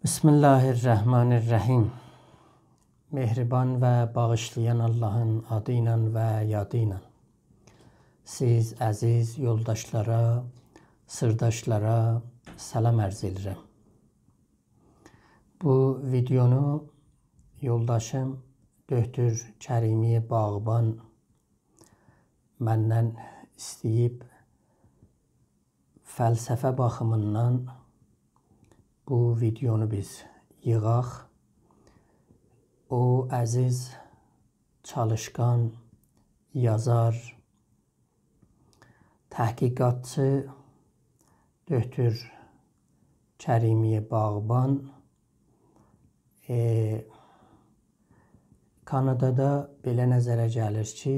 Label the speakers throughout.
Speaker 1: Bismillahirrahmanirrahim. Mehriban ve bağışlayan Allah'ın adıyla ve yadıyla. Siz aziz yoldaşlara, sırdaşlara salam arz edirəm. Bu videonu yoldaşım Döktür Kərimi Bağban məndən istəyib fəlsəfə baxımından bu videonu biz yığaq. O əziz, çalışqan, yazar, təhqiqatçı Döktür Kərimi Bağban Kanadada belə nəzərə gəlir ki,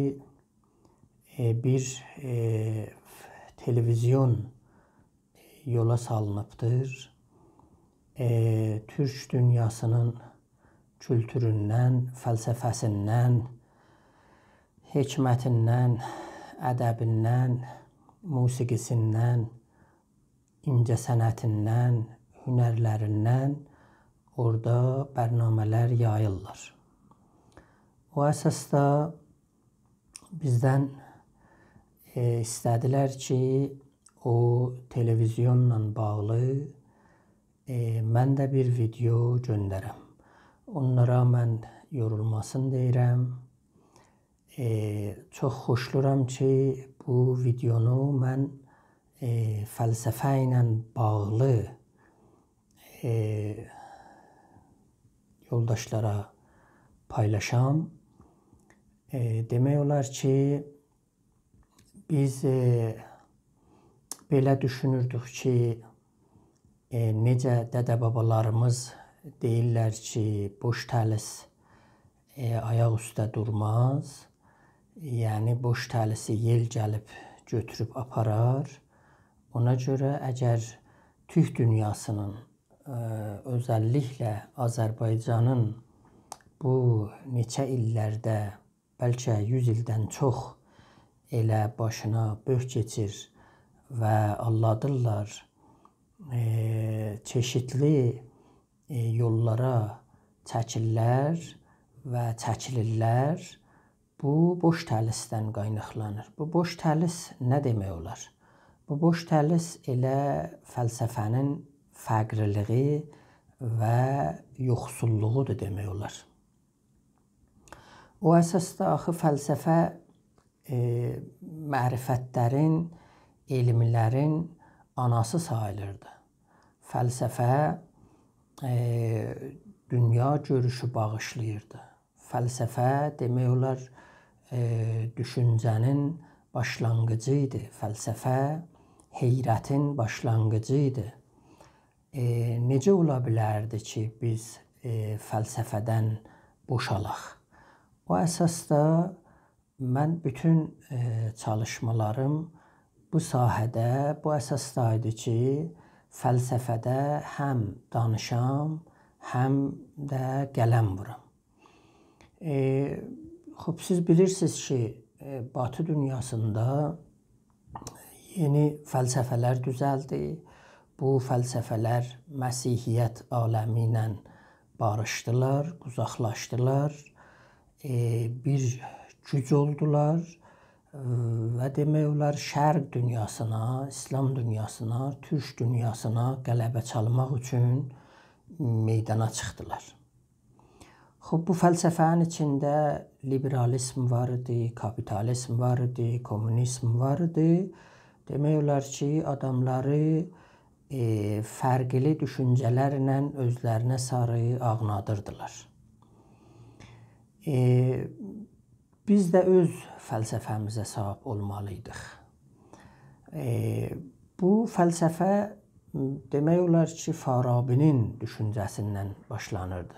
Speaker 1: bir televizyon yola salınıbdır. Türk dünyasının kültüründən, fəlsəfəsindən, hikmətindən, ədəbindən, musiqisindən, incəsənətindən, hünərlərindən orada bərnamələr yayırlar. O əsasda bizdən istədilər ki, o televizyonla bağlı mən də bir video göndərəm. Onlara mən yorulmasın deyirəm. Çox xoşluram ki, bu videonu mən fəlsəfə ilə bağlı yoldaşlara paylaşam. Demək olar ki, biz belə düşünürdük ki, necə dədə-babalarımız deyirlər ki, boş təlis ayaq üstə durmaz. Yəni, boş təlisi yel gəlib götürüb aparar. Ona görə əgər Türk dünyasının, özəlliklə Azərbaycanın bu neçə illərdə, bəlkə 100 ildən çox elə başına böh keçir və alladırlar, çeşitli yollara çəkirlər və çəkilirlər. Bu boş təlisdən qaynaqlanır. Bu boş təlis nə demək olar? Bu boş təlis elə fəlsəfənin fəqriliyi və yoxsulluğudur demək olar. O əsasda axı fəlsəfə mərifətlərin, elmlərin anası sayılırdı. Fəlsəfə dünya görüşü bağışlayırdı. Fəlsəfə demək olar düşüncənin başlanğıcı idi. Fəlsəfə heyrətin başlanğıcı idi. Necə ola bilərdi ki, biz fəlsəfədən boşalaq? O əsasda mən bütün çalışmalarım bu sahədə, bu əsasdaydı ki, fəlsəfədə həm danışam, həm də qələm vuram. Siz bilirsiniz ki, Batı dünyasında yeni fəlsəfələr düzəldi. Bu fəlsəfələr Məsihiyyət aləmi ilə barışdılar, uzaqlaşdılar, bir güc oldular və demək olar Şərq dünyasına, İslam dünyasına, Türk dünyasına qələbə çalmaq üçün meydana çıxdılar. Bu fəlsəfənin içində liberalizm var idi, kapitalizm var idi, kommunizm var idi. Demək olar ki, adamları fərqli düşüncələrlə özlərinə sarı ağnadırdılar. Biz də öz fəlsəfəmizə sahib olmalıydıq. Bu fəlsəfə demək olar ki, Farabinin düşüncəsindən başlanırdı.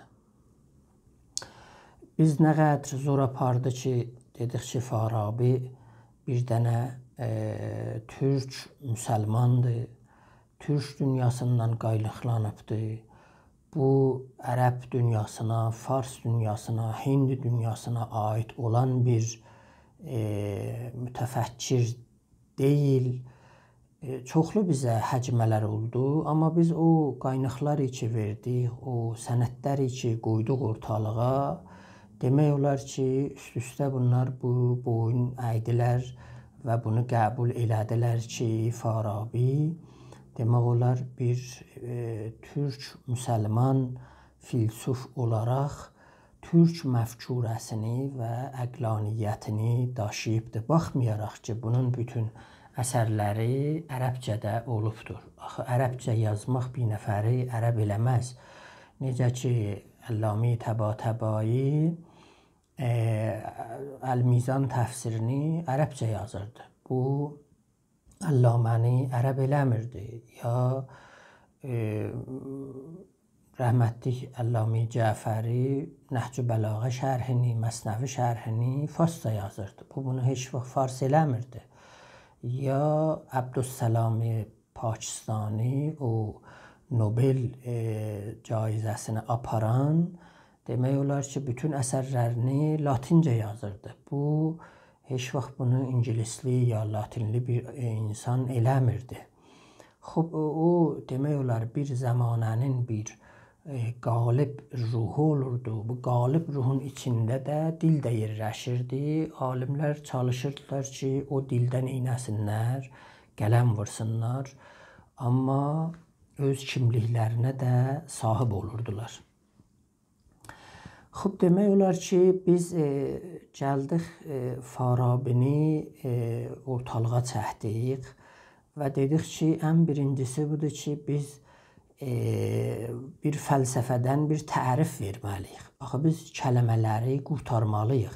Speaker 1: Biz nə qədər zor apardı ki, dedik ki, Farabi bir dənə türk müsəlmandır, türk dünyasından qaynaqlanıbdır. Bu, ərəb dünyasına, fars dünyasına, hind dünyasına aid olan bir mütəfəkkir deyil. çoxlu bizə həcmələr oldu, amma biz o qaynaqlar ki verdik, o sənədlər ki qoyduq ortalığa, demək olar ki, üst-üstə bunlar bu boyun əydilər və bunu qəbul elədilər ki, Farabi demək olar bir türk müsəlman filsuf olaraq türk məfkurəsini və əqlaniyyətini daşıyıbdır. Baxmayaraq ki, bunun bütün əsərləri ərəbcədə olubdur. Axı ərəbcə yazmaq bir nəfəri ərəb eləməz. Necə ki, Əlləmi Təbatəbai Əl-Mizan təfsirini ərəbcə yazırdı. Bu Əlləməni ərəb eləmirdi. Ya rəhmətlik Əlləmi Cəfəri Nəhcü Bəlağə şərhini, Məsnəvi şərhini farsça yazırdı. Bu bunu heç vaxt fars eləmirdi. Ya Əbdüssalam Pakistani o Nobel caizəsini aparan demək olar ki, bütün əsərlərini latincə yazırdı. Bu heç vaxt bunu ingilisli ya latinli bir insan eləmirdi. Xub o demək olar bir zamanənin bir qalib ruhu olurdu. Bu qalib ruhun içində də dil də yerləşirdi. Alimlər çalışırdılar ki, o dildən neynəsinlər, qələm vursunlar, amma öz kimliklərinə də sahib olurdular. Xub demək olar ki, biz gəldik Farabini ortalığa çəkdik və dedik ki, ən birincisi budur ki, biz bir fəlsəfədən bir tərif verməliyik. Axı biz kəlmələri qurtarmalıyıq.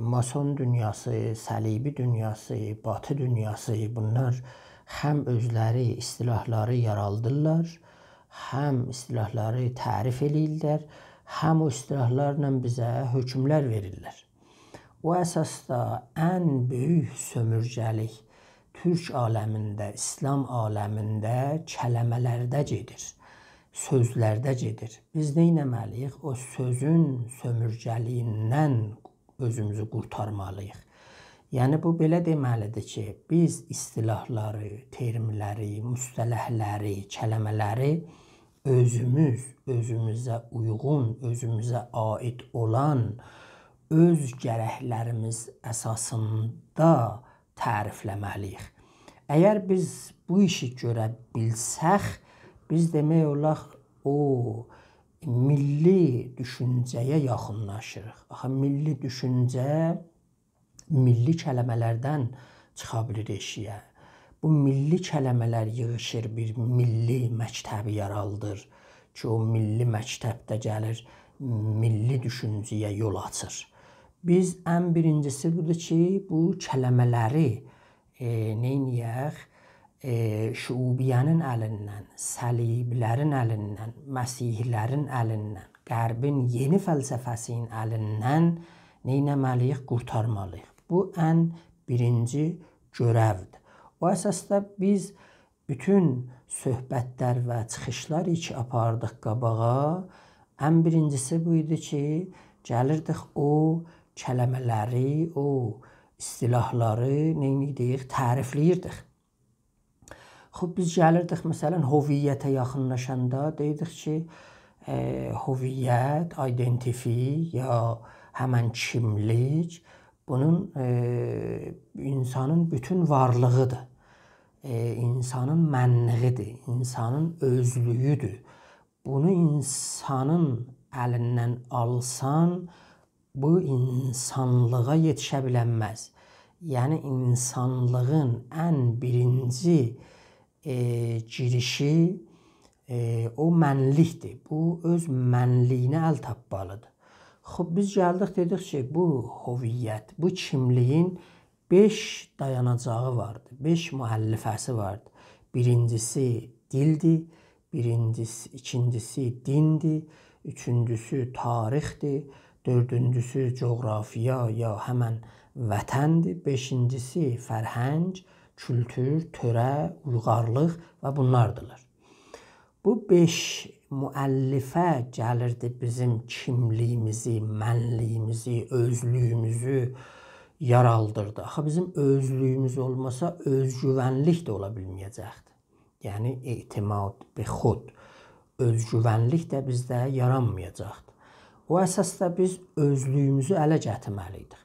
Speaker 1: Mason dünyası, səlibi dünyası, batı dünyası bunlar həm özləri istilahları yaraldırlar, həm istilahları tərif eləyirlər, həm o istilahlarla bizə hökmlər verirlər. O əsasda ən böyük sömürcəlik Türk aləmində, İslam aləmində kəlmələrdə gedir, sözlərdə gedir. Biz nə etməliyik? O sözün sömürcəliyindən özümüzü qurtarmalıyıq. Yəni bu belə deməlidir ki, biz istilahları, termləri, müstələhləri, kəlmələri özümüzə uyğun, özümüzə aid olan, öz gərəklərimiz əsasında tərifləməliyik. Əgər biz bu işi görə bilsək, biz demək olar o milli düşüncəyə yaxınlaşırıq. Axı milli düşüncə milli kəlmələrdən çıxa bilir eşiyə. Bu milli kəlmələr yığışır, bir milli məktəbi yaraldır ki, o milli məktəbdə gəlir, milli düşüncəyə yol açır. Biz ən birincisi budur ki, bu kəlmələri neyniyək? Şuubiyyənin əlindən, səliblərin əlindən, məsihlərin əlindən, qərbin yeni fəlsəfəsinin əlindən neynəməliyik? Qurtarmalıyıq. Bu ən birinci görəvdir. O əsasda biz bütün söhbətlər və çıxışlar ki apardıq qabağa, ən birincisi bu idi ki, gəlirdik o kəlmələri, o istilahları neyniydik? Tərifləyirdik. Xub biz gəlirdik, məsələn, hoviyyətə yaxınlaşanda deyirdik ki, hoviyyət, identifi ya həmən kimlik bunun insanın bütün varlığıdır. İnsanın mənliğidir, insanın özlüyüdür. Bunu insanın əlindən alsan, bu insanlığa yetişə bilənməz. Yəni insanlığın ən birinci girişi o mənlikdir. Bu öz mənliyinə əl tapmalıdır. Xub biz gəldik dedik ki, bu hoviyyət, bu kimliyin 5 dayanacağı vardır, 5 müəllifəsi vardır. Birincisi dildir, ikincisi dindir, üçüncüsü tarixdir, dördüncüsü coğrafiya ya həmən vətəndir, beşincisi fərhəng, kültür, törə, uyğarlıq və bunlardırlar. Bu 5 müəllifə gəlirdi bizim kimliyimizi, mənliyimizi, özlüyümüzü yaraldırdı. Axı bizim özlüyümüz olmasa özgüvənlik də ola bilməyəcəkdi. Yəni etimad be xud, özgüvənlik də bizdə yaranmayacaqdı. O əsasda biz özlüyümüzü ələ gətirməliydik.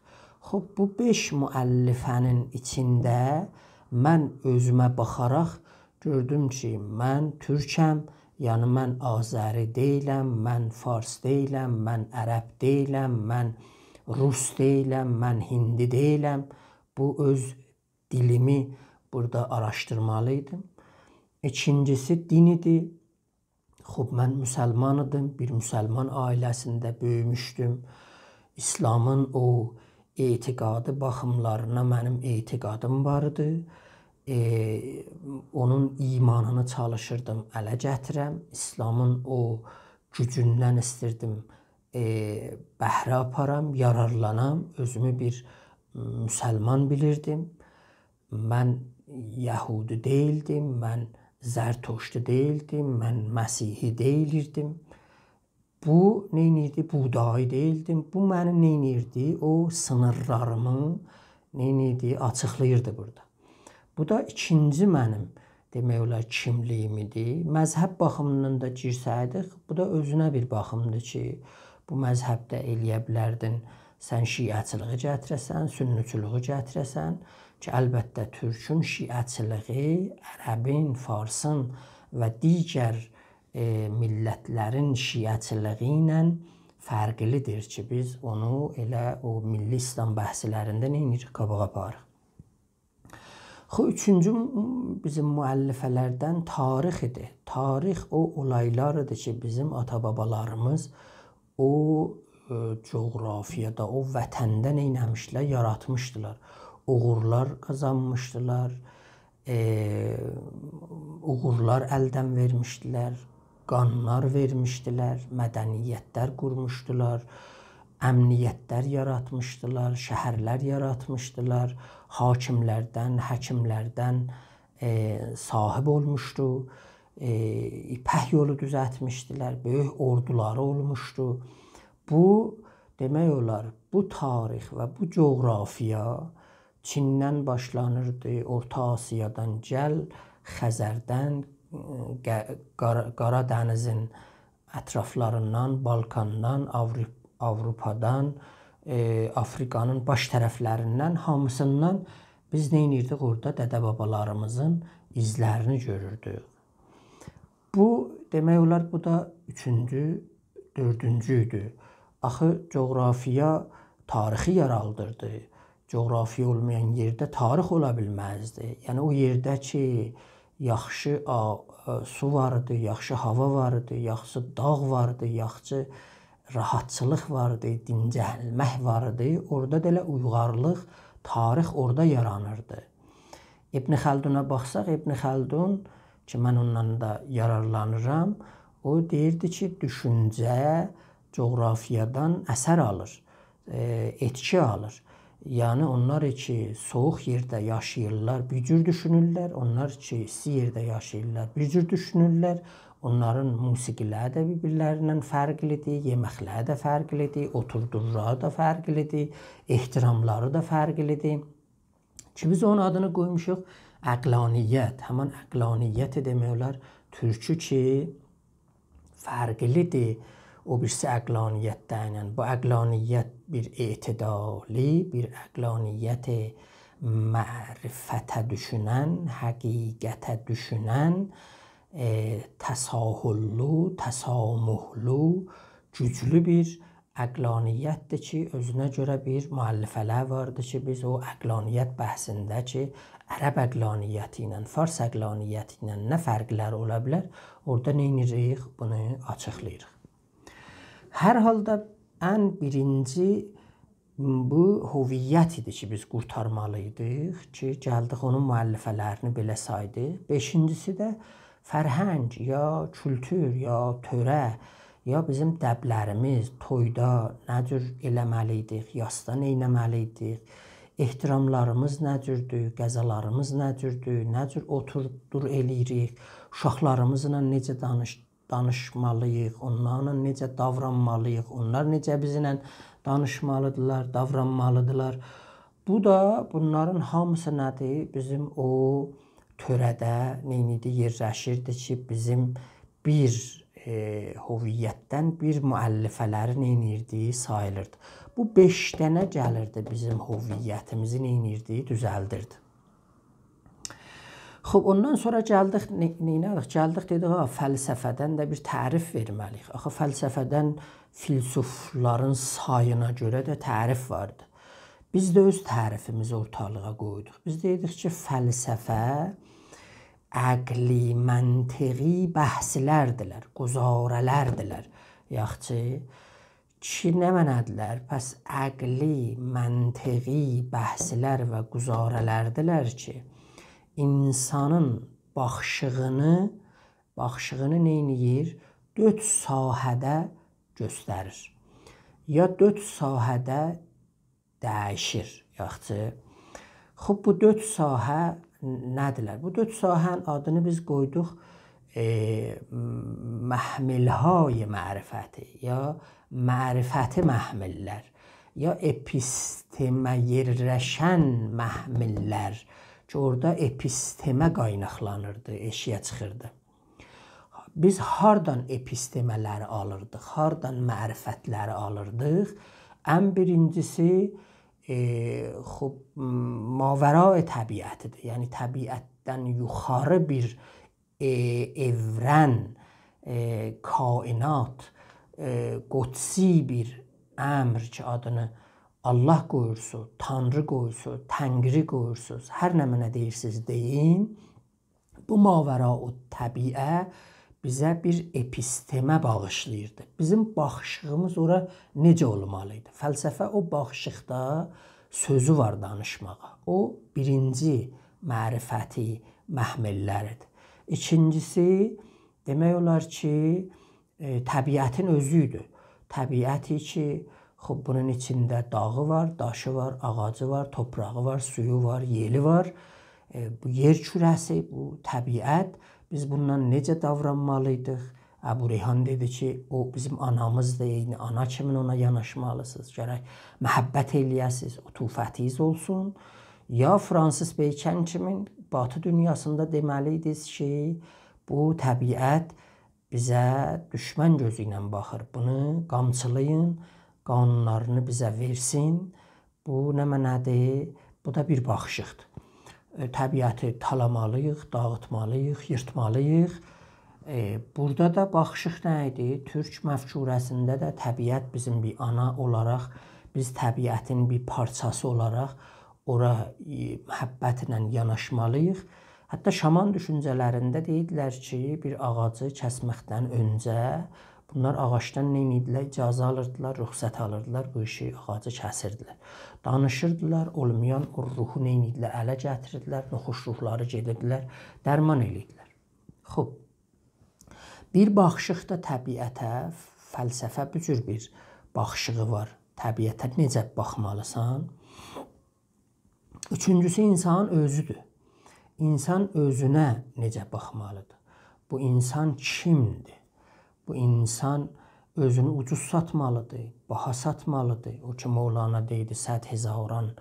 Speaker 1: Xoş, bu 5 müəllifənin içində mən özümə baxaraq gördüm ki, mən türkəm, yəni mən Azəri deyiləm, mən fars deyiləm, mən ərəb deyiləm, mən rus deyiləm, mən hindi deyiləm. Bu öz dilimi burada araşdırmalıydım. İkincisi din idi. Xoş, mən müsəlman idim, bir müsəlman ailəsində böyümüşdüm. İslamın o etiqadı baxımlarına mənim etiqadım vardı. Onun imanını çalışırdım ələ gətirəm. İslamın o gücündən istirdim bəhrə aparam, yararlanam. Özümü bir müsəlman bilirdim. Mən Yəhudi deyildim, mən Zərtoştu deyildim, mən Məsihi deyilirdim. Bu neynirdi? Buğdayı deyildim. Bu məni neynirdi? O sınırlarımı neynirdi? Açıqlayırdı burada. Bu da ikinci mənim demək olar kimliyim idi. Məzhəb baxımından da girsəydik, bu da özünə bir baxımdır ki, bu məzhəbdə eləyə bilərdin. Sən şiəçiliği gətirəsən, sünnüçülüğü gətirəsən ki, əlbəttə türkün şiəçiliği ərəbin, farsın və digər millətlərin şiəçiliği ilə fərqlidir ki, biz onu elə o milli İslam bəhslərində neyirik? Qabağa aparıq. Üçüncü bizim müəllifələrdən tarix idi. Tarix o olaylar idi ki, bizim ata-babalarımız o coğrafiyada, o vətəndə neynəmişdilər? Yaratmışdılar. Uğurlar qazanmışdılar, uğurlar əldən vermişdilər, qanlar vermişdilər, mədəniyyətlər qurmuşdular, əmniyyətlər yaratmışdılar, şəhərlər yaratmışdılar, hakimlərdən, həkimlərdən sahib olmuşdu, İpək yolu düzəltmişdilər, böyük orduları olmuşdu. Bu demək olar, bu tarix və bu coğrafiya Çindən başlanırdı, Orta Asiyadan gəl, Xəzərdən, Qara dənizin ətraflarından, Balkandan, Avropadan, Afrikanın baş tərəflərindən, hamısından biz neynirdik orada? Dədə-babalarımızın izlərini görürdük. Bu, demək olar, bu da üçüncü, dördüncü idi. Axı, coğrafiya tarixi yaraldırdı. Coğrafiya olmayan yerdə tarix ola bilməzdi. Yəni, o yerdə ki, yaxşı su vardı, yaxşı hava vardı, yaxşı dağ vardı, yaxşı rahatçılıq vardı, dincəlmək vardı. Orada da elə uyğarlıq, tarix orada yaranırdı. İbn Xəlduna baxsaq, İbn Xəldun ki, mən ondan da yararlanıram, o deyirdi ki, düşüncə coğrafiyadan əsər alır, etki alır. Yəni, onlar ki, soğuk yerdə yaşayırlar, bir cür düşünürlər. Onlar ki, isti yerdə yaşayırlar, bir cür düşünürlər. Onların musiqiləri də bir-birlərindən fərqlidir, yeməkləri də fərqlidir, oturduqları da fərqlidir, ehtiramları da fərqlidir. Ki, biz onun adını qoymuşuq əqlaniyyət. Həman əqlaniyyət demək olar, türkü ki, fərqlidir. O birisi əqlaniyyətdən, yəni bu əqlaniyyət bir etidali, bir əqlaniyyət mərifətə düşünən, həqiqətə düşünən, təsahüllu, təsamuhlu, güclü bir əqlaniyyətdir ki, özünə görə bir müəllifələr vardır ki, biz o əqlaniyyət bəhsində ki, ərəb əqlaniyyəti ilə, fars əqlaniyyəti ilə nə fərqlər ola bilər, orada neynirik, bunu açıqlayırıq. Hər halda ən birinci bu hüviyyət idi ki, biz qurtarmalıydıq ki, gəldik onun müəllifələrini belə saydıq. Beşincisi də fərhəng, ya kültür, ya törə, ya bizim dəblərimiz toyda nə cür eləməliydik, yasda neynəməliydik, ehtiramlarımız nə cürdür, qəzalarımız nə cürdür, nə cür oturdur eləyirik, uşaqlarımızla necə danışmalıyıq, onlarla necə davranmalıyıq, onlar necə bizlə danışmalıdırlar, davranmalıdırlar. Bu da bunların hamısı nədir? Bizim o törədə neynidi yerləşirdi ki, bizim bir hüviyyətdən bir müəllifələri neynirdi? Sayılırdı. Bu 5 dənə gəlirdi bizim hüviyyətimizi neynirdi? Düzəldirdi. Xub, ondan sonra gəldik, neynədik? Gəldik, dedik, fəlsəfədən də bir tərif verməliyik. Axı, fəlsəfədən filsufların sayına görə də tərif vardı. Biz də öz tərifimizi ortalığa qoyduq. Biz dedik ki, fəlsəfə əqli, məntiqi bəhslərdirlər, quzarələrdirlər. Yaxçı, ki, nə mənədirlər? Pəs əqli, məntiqi bəhslər və quzarələrdirlər ki, insanın baxışığını neyniyir? 4 sahədə göstərir. Ya 4 sahədə dəyişir. Yaxçı. Xub, bu 4 sahə nədirlər? Bu 4 sahənin adını biz qoyduq məhmilhay mərifəti, ya mərifəti məhmillər, ya epistemə yerləşən məhmillər. Ki, orada epistemə qaynaqlanırdı, eşiyə çıxırdı. Biz hardan epistemələri alırdıq, hardan mərifətləri alırdıq? Ən birincisi mavərai təbiətidir. Yəni, təbiətdən yuxarı bir evrən, kainat, qudsi bir əmr ki, adını Allah qoyursunuz, Tanrı qoyursunuz, Təngri qoyursunuz, hər nə mənə deyirsiniz deyin. Bu mavərau təbiə bizə bir epistemə bağışlayırdı. Bizim baxışığımız ora necə olmalıydı? Fəlsəfə o baxışıqda sözü var danışmağa. O birinci mərifəti məhmilləridir. İkincisi, demək olar ki, təbiətin özüydür. Təbiəti ki, xub, bunun içində dağı var, daşı var, ağacı var, toprağı var, suyu var, yeli var. Bu yer kürəsi, bu təbiət. Biz bundan necə davranmalıydıq? Əbu Reyhan dedi ki, o bizim anamızdır, eyni ana kimin ona yanaşmalısınız. Gərək məhəbbət eləyəsiniz, utufətiniz olsun. Ya Fransız Bacon kimin batı dünyasında deməliydiniz ki, bu təbiət bizə düşmən gözü ilə baxır. Bunu qamçılayın, qanunlarını bizə versin. Bu nə mənədir? Bu da bir baxışıqdır. Təbiəti talamalıyıq, dağıtmalıyıq, yırtmalıyıq. Burada da baxışıq nə idi? Türk məfkurəsində də təbiət bizim bir ana olaraq, biz təbiətin bir parçası olaraq ora məhəbbətlə yanaşmalıyıq. Hətta şaman düşüncələrində deyidilər ki, bir ağacı kəsməkdən öncə bunlar ağacdan neynidilər? İcazə alırdılar, rüxsət alırdılar, bu işi ağacı kəsirdilər. Danışırdılar, olmayan o ruhu neynidilər? Ələ gətirirdilər, noxuş ruhları gedirdilər, dərman edirdilər. Xub, bir baxışıq da təbiətə, fəlsəfə bu cür bir baxışığı var. Təbiətə necə baxmalısan? Üçüncüsü insanın özüdür. İnsan özünə necə baxmalıdır? Bu insan kimdir? Bu insan özünü ucuz satmalıdır, baha satmalıdır. O ki, Mevlana deydi, 100,000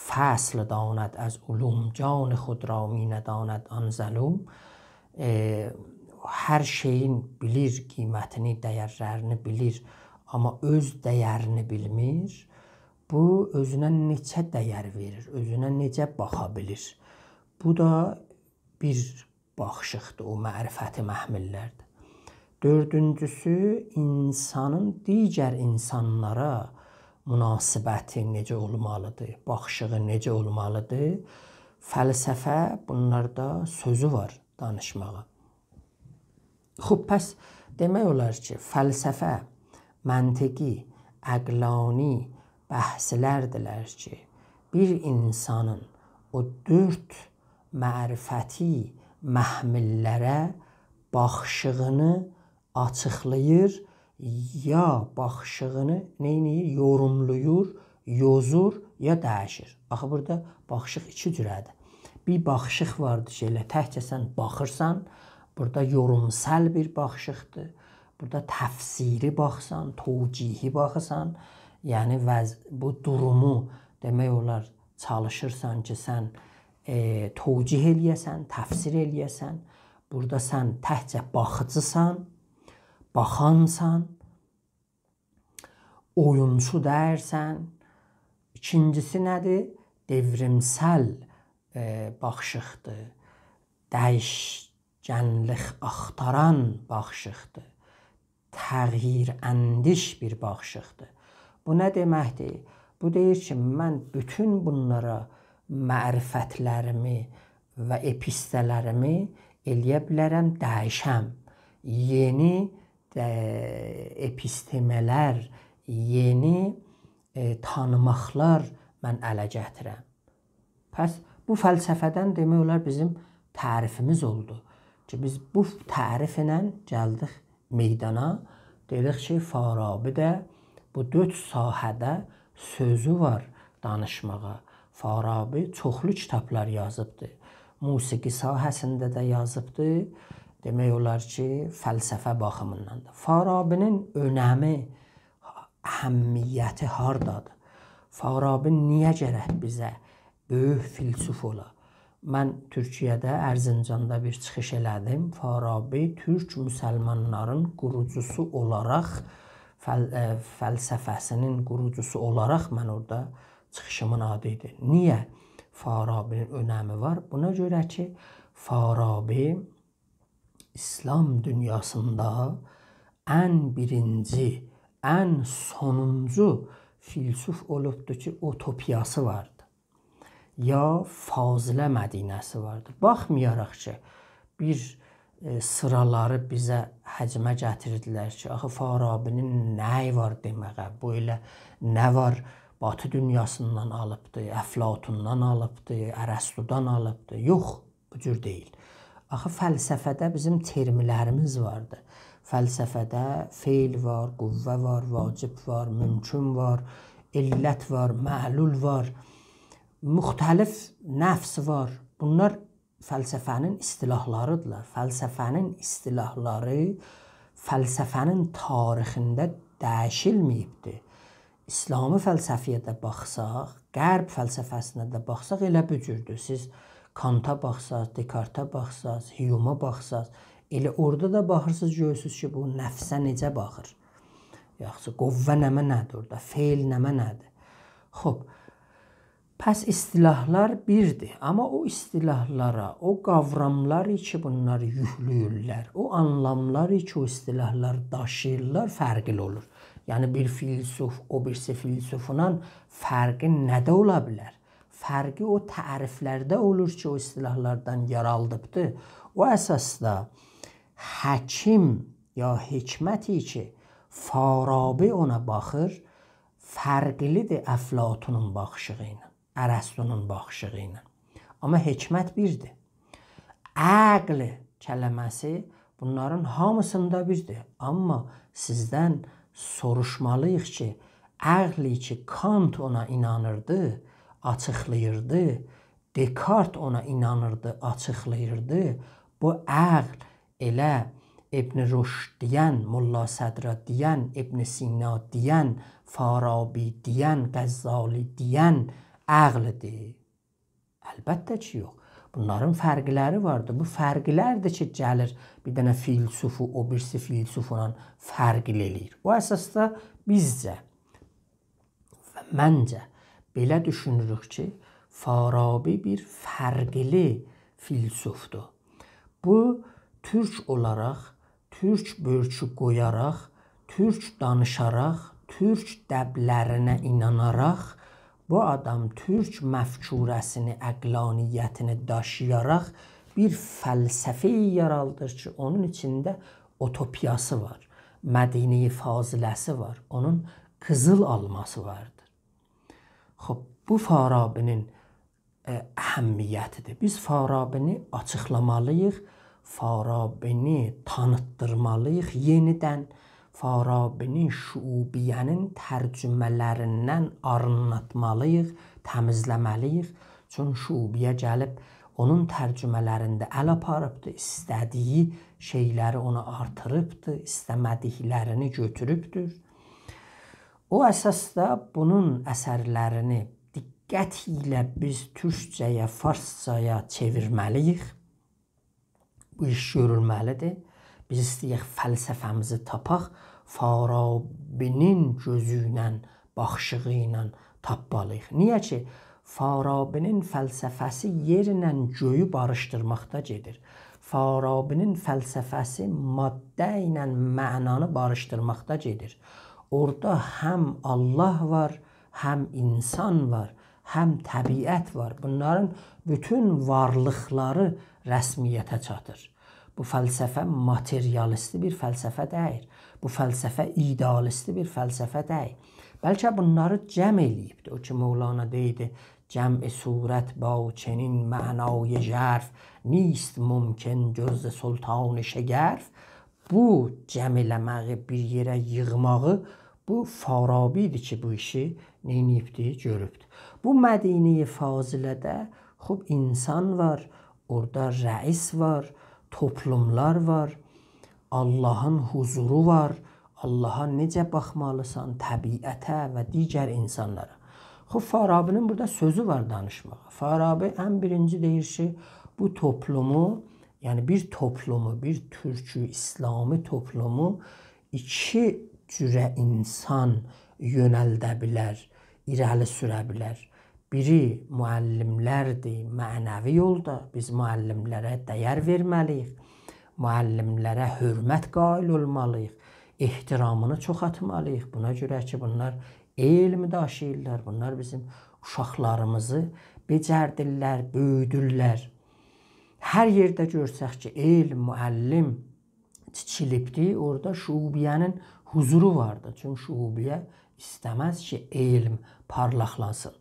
Speaker 1: fəsl danet az ulum, can xud ra mi nedanet an zəlum. Hər şeyin bilir, qiymətini, dəyərlərini bilir, amma öz dəyərini bilmir. Bu, özünə neçə dəyər verir, özünə necə baxa bilir. Bu da bir baxışıqdır, o mərifəti məhmillərdir. Dördüncüsü, insanın digər insanlara münasibəti necə olmalıdır, baxışığı necə olmalıdır. Fəlsəfə bunlarda sözü var danışmağa. Xub, pəs demək olar ki, fəlsəfə, məntiqi, əqlani bəhslərdirlər ki, bir insanın o 4 mərifəti məhmillərə baxışığını açıqlayır, ya baxışığını neyniyir? Yorumluyur, yozur, ya dəyişir. Axı, burada baxışıq 2 cürədir. Bir baxışıq vardır ki, elə təhcə sən baxırsan, burada yorumsal bir baxışıqdır. Burada təfsiri baxsan, tövcihi baxsan, yəni bu durumu demək olar çalışırsan ki, sən tövcih eləyəsən, təfsir eləyəsən. Burada sən təkcə baxıcısan, baxansan, oyunçu dəyirsən. İkincisi nədir? Devrimsəl baxışıqdır. Dəyişkənlik axtaran baxışıqdır. Təğyirəndiş bir baxışıqdır. Bu nə deməkdir? Bu deyir ki, mən bütün bunlara mərifətlərimi və epistələrimi eləyə bilərəm, dəyişəm. Yeni epistemələr, yeni tanımaqlar mən ələ gətirəm. Pəs bu fəlsəfədən demək olar bizim tərifimiz oldu ki, biz bu təriflə gəldik meydana. Dedik ki, Farabi də bu 4 sahədə sözü var danışmağa. Farabi çoxlu kitablar yazıbdır. Musiqi sahəsində də yazıbdır. Demək olar ki, fəlsəfə baxımından da. Farabinin önəmi, əhəmiyyəti hardadır? Farabi niyə gərək bizə böyük filsuf ola? Mən Türkiyədə, Ərzincanda bir çıxış elədim. Farabi türk müsəlmanların qurucusu olaraq, fəlsəfəsinin qurucusu olaraq mən orada çıxışımın adı idi. Niyə Farabinin önəmi var? Buna görə ki, Farabi İslam dünyasında ən birinci, ən sonuncu filsuf olubdur ki, utopiyası vardı. Ya Fazilə Mədinəsi vardı. Baxmayaraq ki, bir sıraları bizə həcmə gətirdilər ki, axı Farabinin nəyi var deməyə, bu elə nə var? Batı dünyasından alıbdı, Əflatundan alıbdı, Ərəstudan alıbdı. Yox, bu cür deyil. Axı fəlsəfədə bizim termlərimiz vardı. Fəlsəfədə feil var, qüvvə var, vacib var, mümkün var, illət var, məlul var, müxtəlif nəfs var. Bunlar fəlsəfənin istilahlarıdırlar. Fəlsəfənin istilahları fəlsəfənin tarixində dəyişilməyibdir. İslami fəlsəfiyə də baxsaq, qərb fəlsəfəsinə də baxsaq elə bu cürdür. Siz Kanta baxsaq, Descartes-a baxsaq, Hume-a baxsaq, elə orada da baxırsınız, görürsünüz ki, bu nəfsə necə baxır. Yaxşı, qüvvə nəmə nədir orada, feil nəmə nədir? Xoş, pəs istilahlar birdir, amma o istilahlara, o qavramlar ki, bunlar yükləyirlər, o anlamlar ki, o istilahlar daşıyırlar, fərqli olur. Yəni bir filsuf, o birisi filsufundan fərqi nədə ola bilər? Fərqi o təriflərdə olur ki, o istilahlardan yaraldıbdır. O əsasda həkim ya hikməti ki, Farabi ona baxır, fərqlidir Əflatunun baxışı ilə, Ərəstunun baxışı ilə. Amma hikmət birdir. Əql kəlməsi bunların hamısında birdir. Amma sizdən soruşmalıyıq ki, əqli ki, Kant ona inanırdı, açıqlayırdı, Descartes ona inanırdı, açıqlayırdı. Bu əql elə İbn Rüşd deyən, Molla Sədra deyən, İbn Sina deyən, Farabi deyən, Qəzzali deyən əqlidir. Əlbəttə ki, yox. Bunların fərqləri vardır. Bu fərqlərdir ki, gəlir bir dənə filsufu o birisi filsufla fərqli eləyir. O əsasda bizcə və məncə belə düşünürük ki, Farabi bir fərqli filsufdur. Bu, türk olaraq, türk bölçü qoyaraq, türk danışaraq, türk dəblərinə inanaraq, bu adam türk məfkurəsini, əqlaniyyətini daşıyaraq bir fəlsəfəyi yaraldır ki, onun içində utopiyası var, Mədine-i Faziləsi var, onun qızıl alması vardır. Xoş, bu Farabinin əhəmiyyətidir. Biz Farabini açıqlamalıyıq, Farabini tanıtdırmalıyıq yenidən. Farabini şüubiyyənin tərcümələrindən arınlatmalıyıq, təmizləməliyik. Çünki şüubiyyə gəlib onun tərcümələrində əl aparıbdır, istədiyi şeyləri ona artırıbdır, istəmədiklərini götürübdür. O əsasda bunun əsərlərini qətilə biz türkcəyə, farscaya çevirməliyik. Bu iş görülməlidir. Biz istəyək fəlsəfəmizi tapaq, Farabinin gözü ilə, baxışı ilə tapmalıyıq. Niyə ki, Farabinin fəlsəfəsi yerlə göyü barışdırmaqda gedir. Farabinin fəlsəfəsi maddə ilə mənanı barışdırmaqda gedir. Orada həm Allah var, həm insan var, həm təbiət var. Bunların bütün varlıqları rəsmiyyətə çatır. Bu fəlsəfə materialisti bir fəlsəfə deyil. Bu fəlsəfə idealisti bir fəlsəfə deyil. Bəlkə bunları cəm eləyibdir. O ki, Mevlana deydi, cəm-i surət ba çenin mənای ژرف نیست mümkün göz sultan şegərf. Bu cəm eləməyi, bir yerə yığmağı, bu Farabidir ki, bu işi neyniyibdir, görübdür. Bu Mədinə-i Fazilədə xub insan var, orada rəis var, toplumlar var, Allahın huzuru var, Allaha necə baxmalısan, təbiətə və digər insanlara. Xub Farabinin burada sözü var danışmağa. Farabi ən birinci deyir ki, bu toplumu, yəni bir toplumu, bir türkü, İslami toplumu iki cürə insan yönəldə bilər, irəli sürə bilər. Biri müəllimlərdir, mənəvi yolda. Biz müəllimlərə dəyər verməliyik. Müəllimlərə hörmət qail olmalıyıq. Ehtiramını çoxaltmalıyıq. Buna görə ki, bunlar elmi daşıyırlar. Bunlar bizim uşaqlarımızı becərdirlər, böyüdürlər. Hər yerdə görsək ki, elm, müəllim çiçilibdir, orada şubiyənin huzuru vardır. Çünki şubiyə istəməz ki, elm parlaqlasın.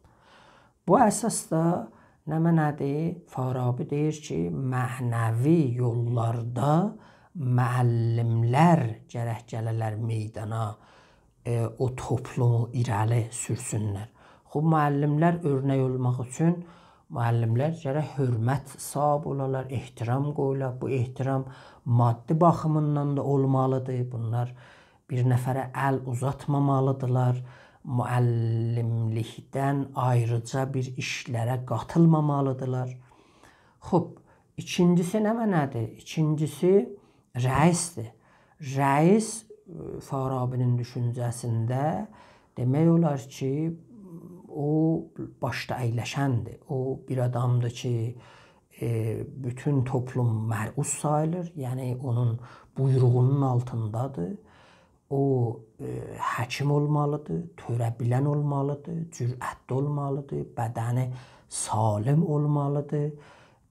Speaker 1: Bu əsasda nə mənədir? Farabi deyir ki, mənəvi yollarda müəllimlər gərək gələlər meydana, o toplumu irəli sürsünlər. Xub müəllimlər örnək olmaq üçün müəllimlər gərək hörmət sahib olarlar, ehtiram qoyurlar. Bu ehtiram maddi baxımından da olmalıdır. Bunlar bir nəfərə əl uzatmamalıdırlar. Müəllimlikdən ayrıca bir işlərə qatılmamalıdırlar. Xub, ikincisi nə mənədir? İkincisi rəisdir. Rəis Farabinin düşüncəsində demək olar ki, o başda əyləşəndir. O bir adamdır ki, bütün toplum məruz sayılır. Yəni, onun buyruğunun altındadır. O həkim olmalıdır, törə bilən olmalıdır, cürətli olmalıdır, bədəni salim olmalıdır,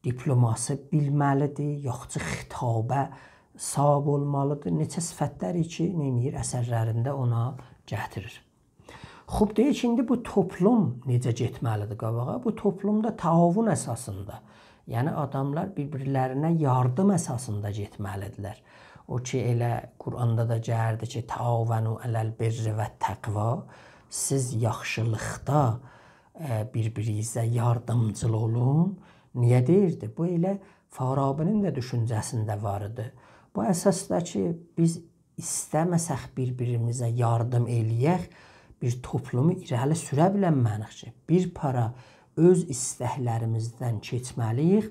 Speaker 1: diploması bilməlidir, yaxşı xitabə sahib olmalıdır. Neçə sifətləri ki, neyniyir, əsərlərində ona gətirir. Xub deyir ki, indi bu toplum necə getməlidir qabağa? Bu toplumda təavun əsasında, yəni adamlar bir-birlərinə yardım əsasında getməlidirlər. O ki, elə Quranda da gəldi ki, təavənu ələl birri və təqva, siz yaxşılıqda bir-birinizə yardımcıl olun. Niyə deyirdi? Bu elə Farabinin də düşüncəsində var idi. Bu əsasda ki, biz istəməsək bir-birimizə yardım eləyək, bir toplumu irəli sürə bilənmənik ki, bir para öz istəklərimizdən keçməliyik,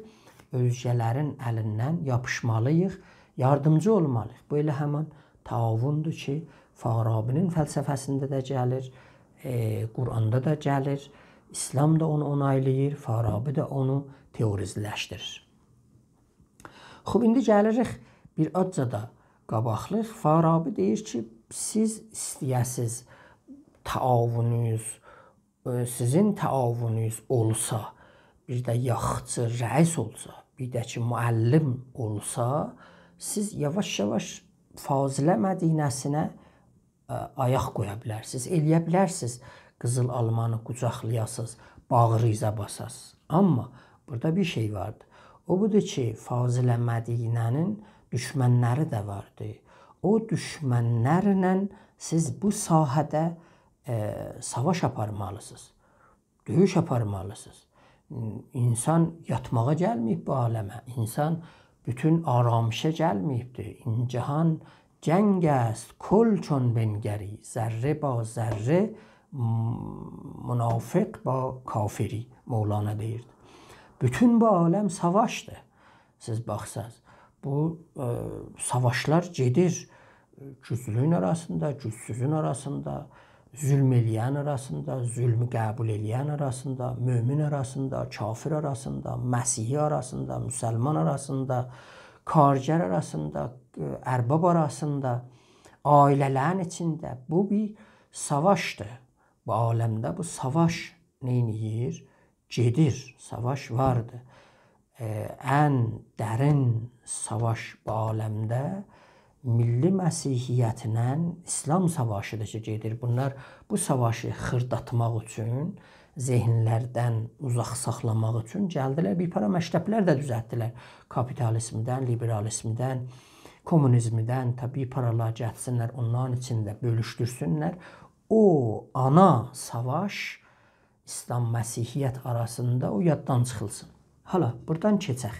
Speaker 1: özgələrin əlindən yapışmalıyıq, yardımcı olmalıyıq. Bu elə həman təavundur ki, Farabinin fəlsəfəsində də gəlir, Quranda da gəlir, İslam da onu onaylayır, Farabi də onu teorizləşdirir. Xub, indi gəlirik bir azca da qabaqlıq. Farabi deyir ki, siz istəyəsiz təavununuz, sizin təavununuz olsa, bir də yaxçı rəis olsa, bir də ki, müəllim olsa, siz yavaş-yavaş Fazilə Mədinəsinə ayaq qoya bilərsiniz, eləyə bilərsiniz, qızıl almanı qucaqlayasınız, bağrınıza basasınız. Amma burada bir şey vardır. O budur ki, Fazilə Mədinənin düşmənləri də vardır. O düşmənlərlə siz bu sahədə savaş aparmalısınız, döyüş aparmalısınız. İnsan yatmağa gəlməyib bu aləmə. İnsan bütün aramışa gəlməyibdir. İncahan cəng است, kل چون بنگری, zərrə ba zərrə münafıq با kafiri Mevlana deyirdi. Bütün bu aləm savaşdır. Siz baxsaz, bu savaşlar gedir. Güclüyün arasında, gücsüzün arasında, zülm eləyən arasında, zülmü qəbul eləyən arasında, mömin arasında, kafir arasında, Məsihi arasında, müsəlman arasında, kargər arasında, ərbab arasında, ailələrin içində. Bu bir savaşdır. Bu aləmdə bu savaş neyniyir? Gedir. Savaş vardır. Ən dərin savaş bu aləmdə milli Məsihiyyətlə İslam savaşıdır ki, gedir. Bunlar bu savaşı xırdatmaq üçün, zehinlərdən uzaq saxlamaq üçün gəldilər. Bir para məktəblər də düzəltdilər. Kapitalizmdən, liberalizmdən, kommunizmdən bir paralar gəlsinlər, onların içində bölüşdürsünlər. O ana savaş İslam Məsihiyyət arasında o yaddan çıxılsın. Hala, buradan keçək.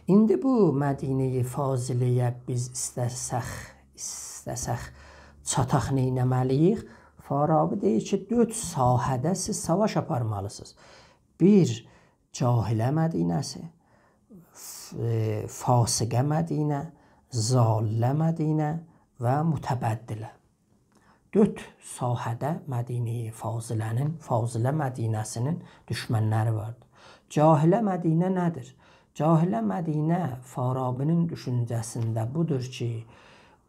Speaker 1: İndi bu Mədinə-i Faziləyə biz istəsək çataq neynəməliyik? Farabi deyir ki, 4 sahədə siz savaş aparmalısınız. Bir, cahilə Mədinəsi, fasiqə Mədinə, zallə Mədinə və mütəbəddilə. 4 sahədə Mədinə-i Fazilə Mədinəsinin düşmənləri vardır. Cahilə Mədinə nədir? Cahilə Mədinə Farabinin düşüncəsində budur ki,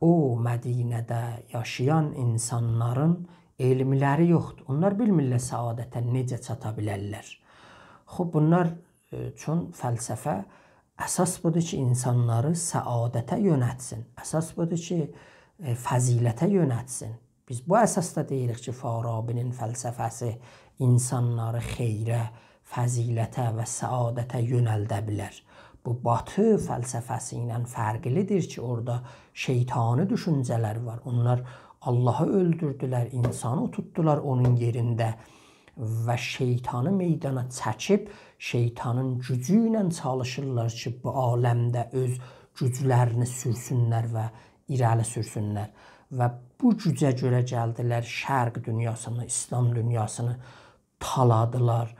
Speaker 1: o Mədinədə yaşayan insanların elmləri yoxdur. Onlar bilmirlər səadətə necə çata bilərlər. Bunlar üçün fəlsəfə əsas budur ki, insanları səadətə yönətsin. Əsas budur ki, fəzilətə yönətsin. Biz bu əsasda deyirik ki, Farabinin fəlsəfəsi insanları xeyrə, fəzilətə və səadətə yönəldə bilər. Bu batı fəlsəfəsi ilə fərqlidir ki, orada şeytani düşüncələr var. Onlar Allahı öldürdülər, insanı tutdular onun yerində və şeytanı meydana çəkib, şeytanın gücü ilə çalışırlar ki, bu aləmdə öz güclərini sürsünlər və irəli sürsünlər. Və bu gücə görə gəldilər şərq dünyasını, İslam dünyasını taladılar,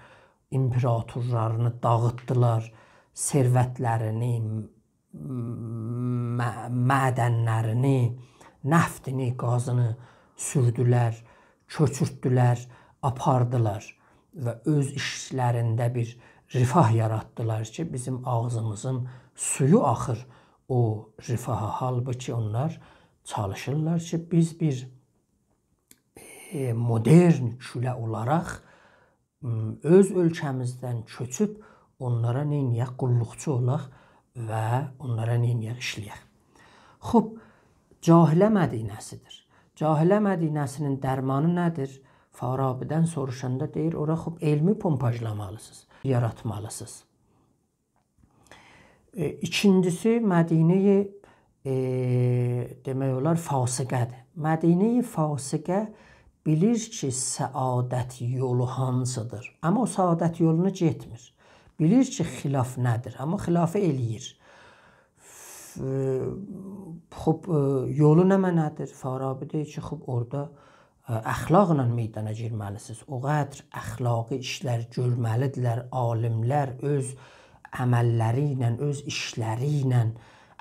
Speaker 1: imperatorlarını dağıtdılar, servətlərini, mədənlərini, nəftini, qazını sürdülər, köçürtdülər, apardılar və öz işlərində bir rifah yaratdılar ki, bizim ağzımızın suyu axır o rifaha. Halbuki onlar çalışırlar ki, biz bir modern külə olaraq öz ölkəmizdən köçüb onlara neyniyək? Qulluqçu olaq və onlara neyniyək? İşləyək. Cahilə Mədinəsidir. Cahilə Mədinəsinin dərmanı nədir? Farabidən soruşanda deyir, ora elmi pompajlamalısınız, yaratmalısınız. İkincisi, Mədinə-i demək olar fasiqədir. Mədinə-i fasiqə bilir ki, səadət yolu hansıdır. Amma o səadət yolunu getmir. Bilir ki, xilaf nədir, amma xilafı eləyir. Yolu nədir? Farabi deyir ki, orada əxlaqla meydana girməlisiniz. O qədər əxlaqi işlər görməlidirlər, alimlər öz əməlləri ilə, öz işləri ilə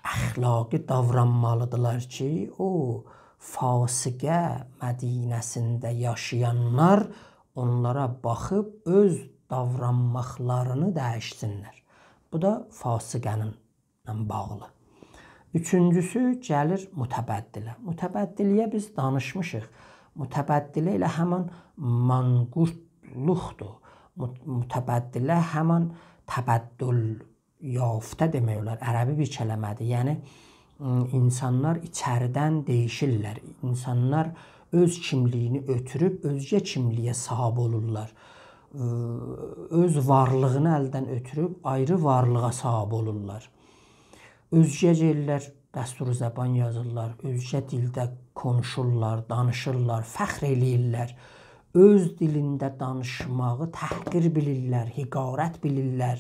Speaker 1: əxlaqi davranmalıdırlar ki, o fasiqə Mədinəsində yaşayanlar onlara baxıb öz davranmaqlarını dəyişsinlər. Bu da fasiqəninlə bağlı. Üçüncüsü gəlir mütəbəddilə. Mütəbəddiliyə biz danışmışıq. Mütəbəddilə ilə həman manqurtluqdur. Mütəbəddilə həman təbəddül yaftə demək olar. Ərəbi bir kələmədir. Yəni insanlar içəridən dəyişirlər. İnsanlar öz kimliyini ötürüb özgə kimliyə sahib olurlar. Öz varlığını əldən ötürüb ayrı varlığa sahib olurlar. Özgə yerlər dəsturu zəban yazırlar. Özgə dildə konuşurlar, danışırlar, fəxr eləyirlər. Öz dilində danışmağı təhqir bilirlər, hiqarət bilirlər.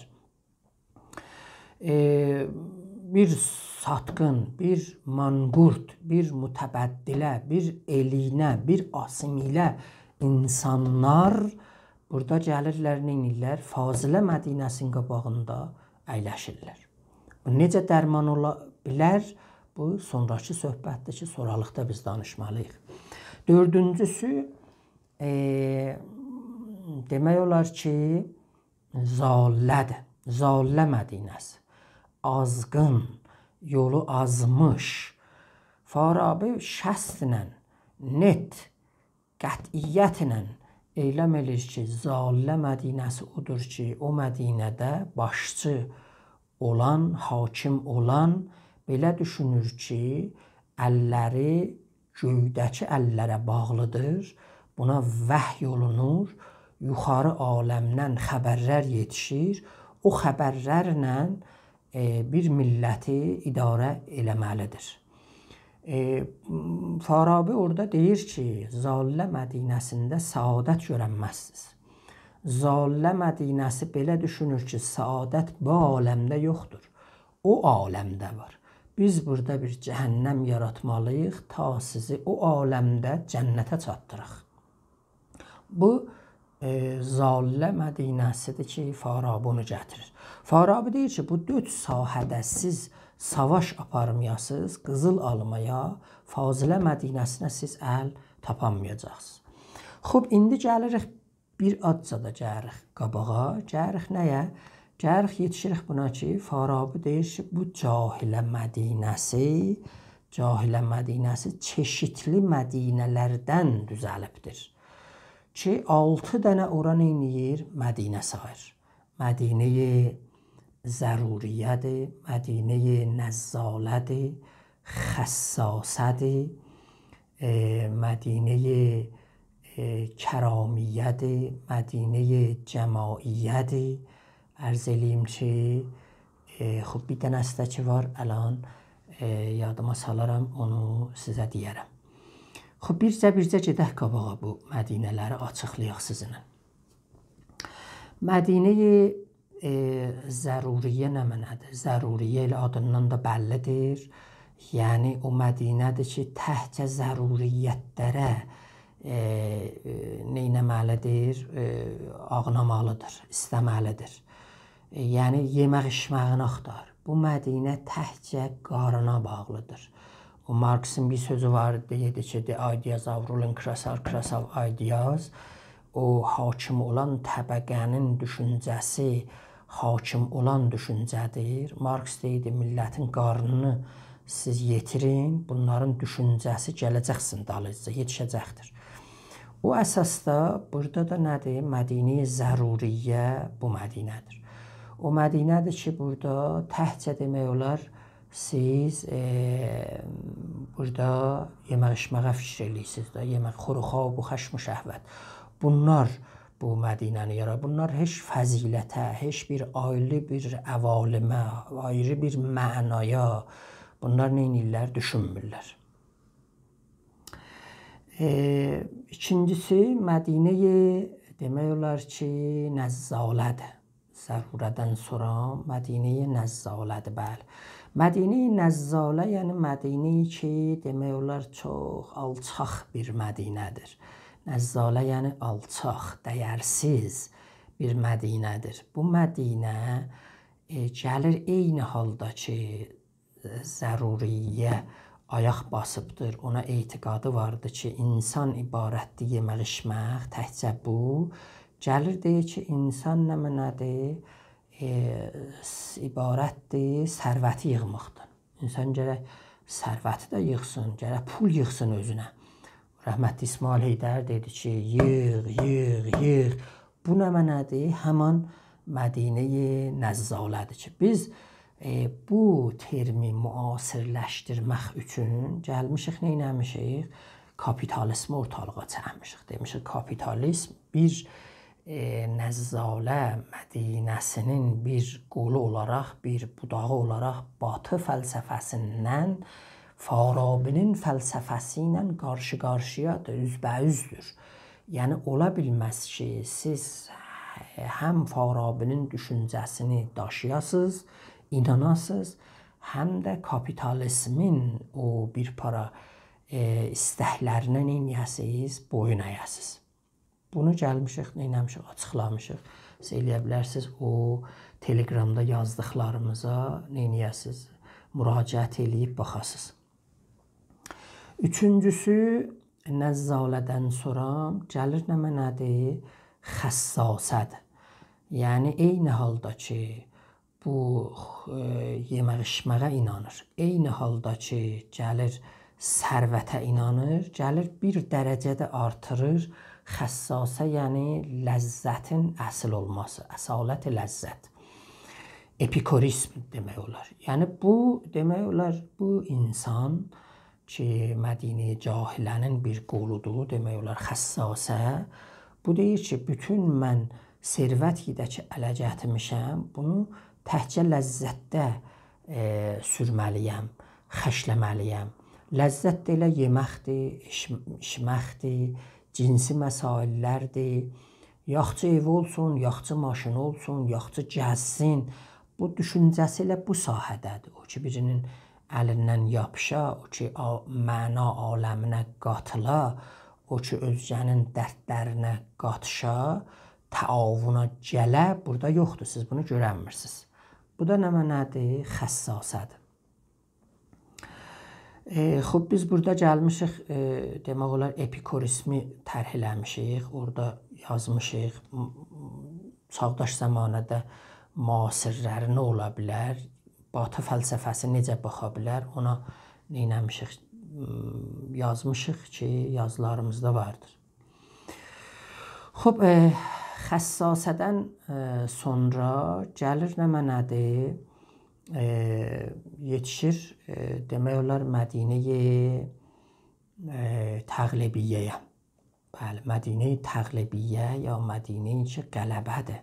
Speaker 1: bir satqın, bir manqurt, bir mütəbəddilə, bir elinə, bir asimilə insanlar burada gəlirlər, neynirlər? Fazilə Mədinəsinin qabağında əyləşirlər. Bu necə dərman ola bilər? Bu sonraki söhbətdir ki, sonralıqda biz danışmalıyıq. Dördüncüsü, demək olar ki, Zallədir. Zallə Mədinəsi. Azğın, yolu azmış. Farabi şəstlə, net, qətiyyətlə eyləm edir ki, Zallə Mədinəsi odur ki, o Mədinədə başçı olan, hakim olan belə düşünür ki, əlləri göydəki əllərə bağlıdır, buna vəhy olunur, yuxarı aləmdən xəbərlər yetişir, o xəbərlərlə bir milləti idarə eləməlidir. Farabi orada deyir ki, Zallə Mədinəsində səadət görənməzsiniz. Zallə Mədinəsi belə düşünür ki, səadət bu aləmdə yoxdur, o aləmdə var. Biz burada bir cəhənnəm yaratmalıyıq, ta sizi o aləmdə cənnətə çatdırıq. Bu, Zallə Mədinəsidir ki, Farabi onu gətirir. Farabi deyir ki, bu 4 sahədə siz savaş aparmayasınız, qızıl almaya, Fazilə Mədinəsinə siz əl tapanmayacaqsınız. Xub, indi gəlirik, bir adca da gəlirik qabağa. Gəlirik nəyə? Gəlirik, yetişirik buna ki, Farabi deyir ki, bu Cahilə Mədinəsi çeşitli Mədinələrdən düzəlibdir. Ki, 6 dənə ora neyniyir? Mədinə sayır. Mədinə-i Zəruriyyədir, Mədinə-i Nəzzalədir, Xəssasədir, Mədinə-i Kəramiyyədir, Mədinə-i Cəmaiyyədir. Ərz eləyim ki, xub, bir dənəsi də ki var, ələn yadıma salaram, onu sizə deyərəm. Xub, bircə gedək qabağa bu Mədinələri açıqlayaq sizinlə. Mədinə-i Zəruriyyə nə mənədir? Zəruriyyə ilə adından da bəllidir. Yəni, o Mədinədir ki, təhcə zəruriyyətlərə neynəməlidir? Ağnamalıdır, istəməlidir. Yəni, yemək içməğini axtar. Bu Mədinə təhcə qarına bağlıdır. O Marksın bir sözü var, deyirdi ki, de ideas of ruling class of ideas. O hakim olan təbəqənin düşüncəsi hakim olan düşüncədir. Marks deyirdi, millətin qarnını siz yetirin, bunların düşüncəsi gələcəksin dalıcıca, yetişəcəkdir. O əsasda burada da nədir? Mədinə-i Zəruriyyə bu Mədinədir. O Mədinədir ki, burada təhcə demək olar, siz burada yemək içməyə fikir eləyirsiniz də, yemək, xuruxa, bu xəşm-i şəhvət. Bunlar bu Mədinəni yarar. Bunlar heç fəzilətə, heç bir ayrı bir əvalimə, ayrı bir mənaya bunlar neynirlər? Düşünmürlər. İkincisi, Mədinə-i demək olar ki, Nəzzalədir. Zərurədən sonra Mədinə-i Nəzzalədir, bəli. Mədinə-i Nəzzalə, yəni Mədinə-i ki, demək olar çox alçaq bir Mədinədir. Nəzzalə yəni alçaq, dəyərsiz bir Mədinədir. Bu Mədinə gəlir eyni halda ki, zəruriyyə ayaq basıbdır. Ona etiqadı vardır ki, insan ibarətdir yemək içmək, təkcə bu. Gəlir deyir ki, insan nə mənədir? İbarətdir sərvəti yığmaqdır. İnsan gərək sərvəti də yığsın, gərək pul yığsın özünə. Rəhmətli İsmail Heydər dedi ki, yığ. Bu nə mənədir? Həman Mədinə-i Nəzzalədir ki, biz bu termi müasirləşdirmək üçün gəlmişik, neynəmişik? Kapitalizmi ortalığa çəkmişik. Demişik, kapitalizm bir Nəzzalə Mədinəsinin bir qolu olaraq, bir budağı olaraq Batı fəlsəfəsindən Farabinin fəlsəfəsi ilə qarşı-qarşıyadır, üzbəüzdür. Yəni, ola bilməz ki, siz həm Farabinin düşüncəsini daşıyasınız, inanasınız, həm də kapitalizmin o bir para istəklərinə neynəyəsiz, boyun əyəsiz. Bunu gəlmişik, neynəmişik, açıqlamışıq. Siz eləyə bilərsiniz, o Telegramda yazdıqlarımıza neynəyəsiz, müraciət eləyib baxasınız. Üçüncüsü, nəzzalədən sonra gəlir nə mənədir? Xəssasədir. Yəni, eyni halda ki, bu yemək-içməyə inanır. Eyni halda ki, gəlir sərvətə inanır, gəlir bir dərəcədə artırır xəssasə, yəni ləzzətin əsl olması, əsalət ləzzət. Epikurizm demək olar. Yəni, bu demək olar, bu insan ki, Mədinə Cahilənin bir qoludur, demək olar xəssasə, bu deyir ki, bütün mən servət ilə ki, ələ gətirmişəm, bunu təkcə ləzzətdə sürməliyəm, xəşləməliyəm. Ləzzət də elə yeməkdir, içməkdir, cinsi məsaillərdir. Yaxçı ev olsun, yaxçı maşın olsun, yaxçı gəzsin. Bu düşüncəsi elə bu sahədədir. O ki, birinin əlindən yapışa, o ki, məna aləminə qatıla, o ki, özgənin dərdlərinə qatışa, təavuna gələ, burada yoxdur, siz bunu görənmirsiniz. Bu da nə mənədir? Xəssasədir. Xub, biz burada gəlmişik, demək olar, epikurizmi tərh eləmişik, orada yazmışıq, çağdaş zəmanədə müasirləri nə ola bilər, Batı fəlsəfəsi necə baxa bilər, ona neynəmişik, yazmışıq ki, yazılarımızda vardır. Xub, xəssasədən sonra gəlir nə mənədir? Yetişir, demək olar, Mədinə-i Təğlibiyyəyə. Bəli, Mədinə-i Təğlibiyyə ya Mədinə-i ki, qələbədir.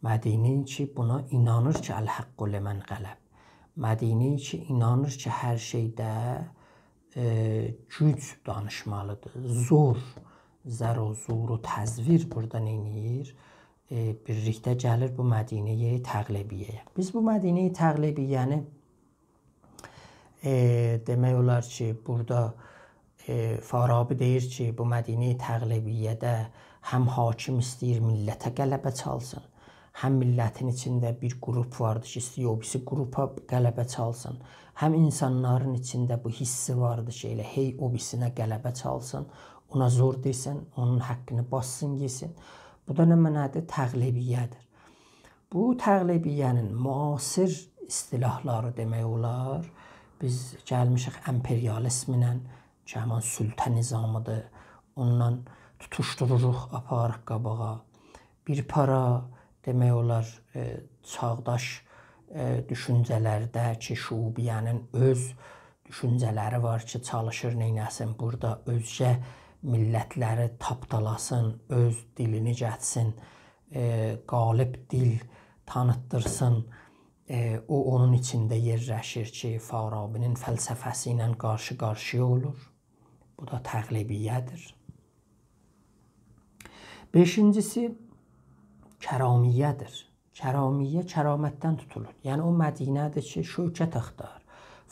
Speaker 1: Mədinə-i ki, buna inanır ki, əl-həqqu limən qələb. Mədinə-i ki, inanır ki, hər şeydə güc danışmalıdır. Zor, zər o zur, təzvir burada neynir? Birlikdə gəlir bu Mədinə-i Təğlibiyyəyə. Biz bu Mədinə-i Təğlibiyyəni demək olar ki, burada Farabi deyir ki, bu Mədinə-i Təğlibiyyədə həm hakim istəyir millətə qələbə çalsın, həm millətin içində bir qrup vardır ki, istəyir o birisi qrupa qələbə çalsın, həm insanların içində bu hissi vardır ki, elə hey o birisinə qələbə çalsın, ona zor desin, onun haqqını bassın, yesin. Bu da nə mənədir? Təğlibiyyədir. Bu təğlibiyyənin müasir istilahları demək olar. Biz gəlmişik imperialismlə, ki, həman sültə nizamıdır. Ondan tutuşdururuq, aparıq qabağa. Bir para demək olar, çağdaş düşüncələrdə ki, şubiyyənin öz düşüncələri var ki, çalışır neynəsin burada özgə millətləri tapdalasın, öz dilini gətsin, qalib dil tanıtdırsın. O, onun içində yerləşir ki, Farabinin fəlsəfəsi ilə qarşı-qarşıya olur. Bu da təğlibiyyədir. Beşincisi, kəramiyyədir. Kəramiyyə kəramətdən tutulur. Yəni, o Mədinədir ki, şövkət axtar,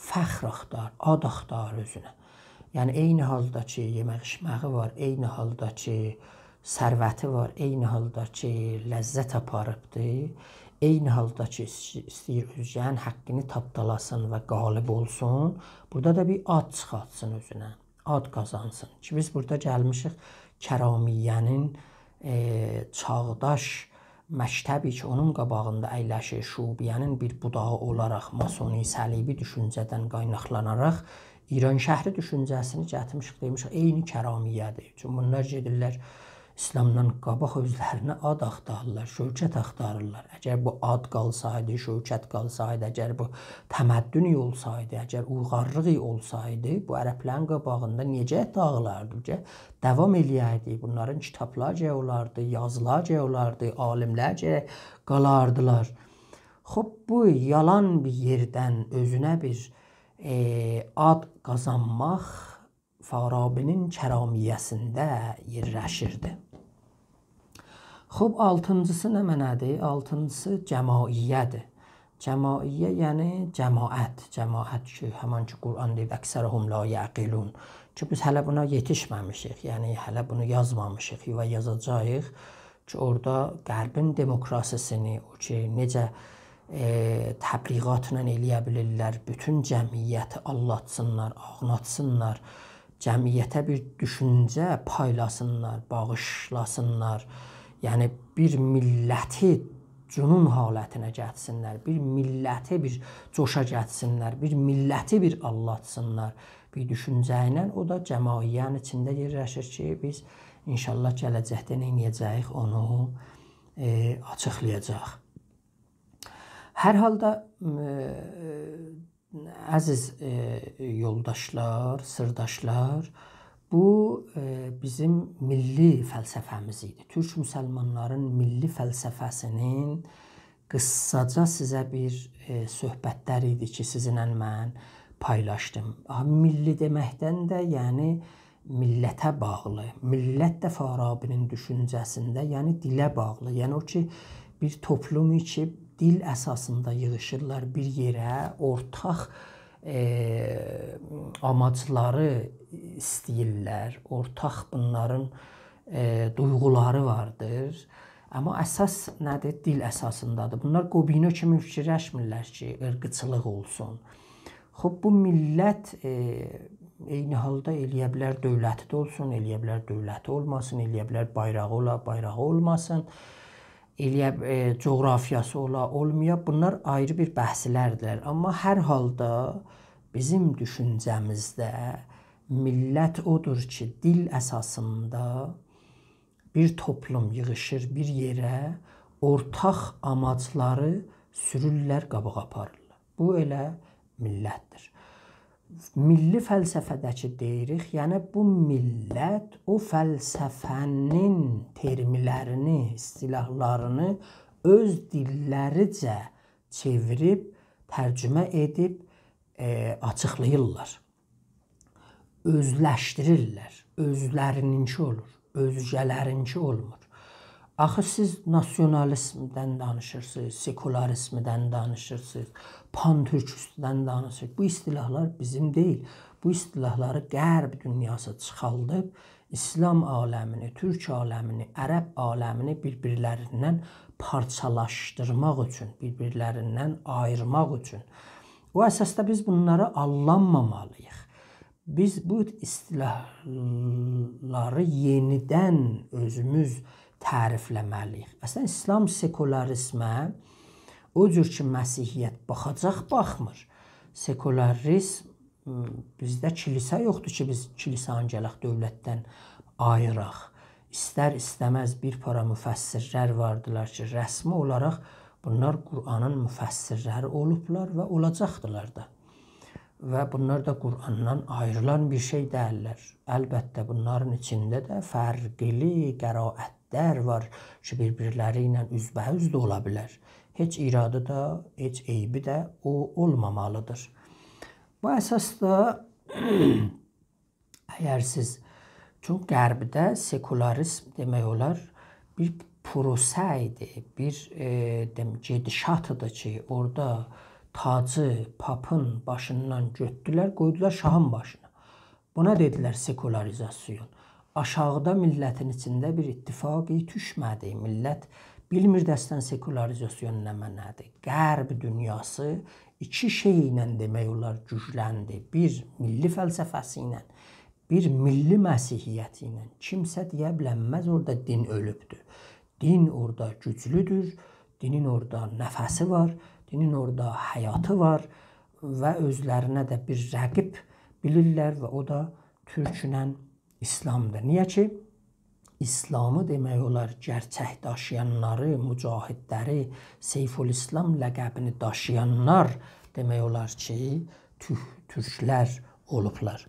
Speaker 1: fəxr axtar, ad axtar özünə. Yəni, eyni halda ki, yemək-içməyi var, eyni halda ki, sərvəti var, eyni halda ki, ləzzət aparıbdır, eyni halda ki, istəyir özgənin haqqını tapdalasın və qalib olsun, burada da bir ad çıxartsın özünə, ad qazansın. Ki, biz burada gəlmişik kəramiyyənin çağdaş məktəbi ki, onun qabağında əyləşir, şubiyyənin bir budağı olaraq, masoni, səlibi düşüncədən qaynaqlanaraq, İran şəhri düşüncəsini gətirmişik, demişik, eyni kəramiyyədir. Çünki bunlar gedirlər, İslamdan qabaq özlərinə ad axtarırlar, şövkət axtarırlar. Əgər bu ad qalsaydı, şövkət qalsaydı, əgər bu təməddün olsaydı, əgər uyğarlıq olsaydı, bu ərəblərin qabağında necə dağılardı, davam eləyərdi. Bunların kitablarca olardı, yazılarca olardı, alimlərcə qalardılar. Xub, bu yalan bir yerdən özünə bir ad qazanmaq Farabinin kəramiyyəsində yerləşirdi. Xub, altıncısı nə mənədir? Altıncısı cəmaiyyədir. Cəmaiyyə yəni cəmaət ki, həman ki Quran deyir əksərhum la yəqilun ki, biz hələ buna yetişməmişik, yəni hələ bunu yazmamışıq və yazacağıq ki, orada Qərbin demokrasisini, o ki, necə təbliğatla eləyə bilirlər, bütün cəmiyyəti allatsınlar, ağnatsınlar, cəmiyyətə bir düşüncə paylasınlar, bağışlasınlar, yəni bir milləti cünun halətinə gəlsinlər, bir milləti bir coşa gəlsinlər, bir milləti bir allatsınlar bir düşüncə ilə, o da cəmaiyyənin içində yerləşir ki, biz inşallah gələcəkdə nə edəcəyik, onu açıqlayacaq. Hər halda əziz yoldaşlar, sırdaşlar, bu bizim milli fəlsəfəmiz idi. Türk müsəlmanların milli fəlsəfəsinin qıssaca sizə bir söhbətlər idi ki, sizinlə mən paylaşdım. Milli deməkdən də yəni millətə bağlı, millət də Farabinin düşüncəsində yəni dilə bağlı. Yəni o ki, bir toplum ki, dil əsasında yığışırlar bir yerə, ortaq amacları istəyirlər, ortaq bunların duyğuları vardır. Amma əsas nədir? Dil əsasındadır. Bunlar Qobino kimi fikirləşmirlər ki, ırqçılıq olsun. Xoş, bu millət eyni halda eləyə bilər dövləti də olsun, eləyə bilər dövləti olmasın, eləyə bilər bayrağı ola, bayrağı olmasın, coğrafiyası ola, olmaya. Bunlar ayrı bir bəhslərdir. Amma hər halda bizim düşüncəmizdə millət odur ki, dil əsasında bir toplum yığışır bir yerə, ortaq amacları sürürlər, qabağa aparırlar. Bu elə millətdir. Milli fəlsəfədəki deyirik, yəni bu millət o fəlsəfənin termlərini, istilahlarını öz dilləricə çevirib, tərcümə edib açıqlayırlar. Özləşdirirlər, özlərininki olur, özgələrinki olmur. Axı siz nasionalizmdən danışırsınız, sekularizmdən danışırsınız, pantürkistdən danışırsınız. Bu istilahlar bizim deyil. Bu istilahları Qərb dünyası çıxaldıb, İslam aləmini, Türk aləmini, Ərəb aləmini bir-birlərindən parçalaşdırmaq üçün, bir-birlərindən ayırmaq üçün. O əsasda biz bunları allanmamalıyıq. Biz bu istilahları yenidən özümüz tərifləməliyik. Əslən, İslam sekularizmə o cür ki, Məsihiyyət baxacaq, baxmır. Sekularizm, bizdə kilisə yoxdur ki, biz kilisanı gələk dövlətdən ayıraq. İstər istəməz bir para müfəssirlər vardılar ki, rəsmi olaraq bunlar Qur'anın müfəssirləri olublar və olacaqdılar da. Və bunlar da Qur'andan ayrılan bir şey deyirlər. Əlbəttə, bunların içində də fərqli qəraətlər var ki, bir-birləri ilə üzbəüz də ola bilər. Heç iradı da, heç eybi də o olmamalıdır. Bu əsasda əgər siz, çünki Qərbdə sekularizm demək olar bir prosə idi, bir gedişatıdır ki, orada tacı papın başından götdülər, qoydular şahın başına. Buna dedilər sekularizasyon. Aşağıda millətin içində bir ittifaqı düşmədi. Millət bilmir dəstən sekularizasyon nə mənadır. Qərb dünyası iki şey ilə demək olar gücləndi. Bir, milli fəlsəfəsi ilə, bir milli məsihiyyəti ilə. Kimsə deyə bilənməz orada din ölübdür. Din orada güclüdür, dinin orada nəfəsi var, dinin orada həyatı var və özlərinə də bir rəqib bilirlər və o da türklə İslamdır. Niyə ki, İslamı demək olar gerçək daşıyanları, mücahidləri, Seyful-İslam ləqəbini daşıyanlar demək olar ki, türklər olublar.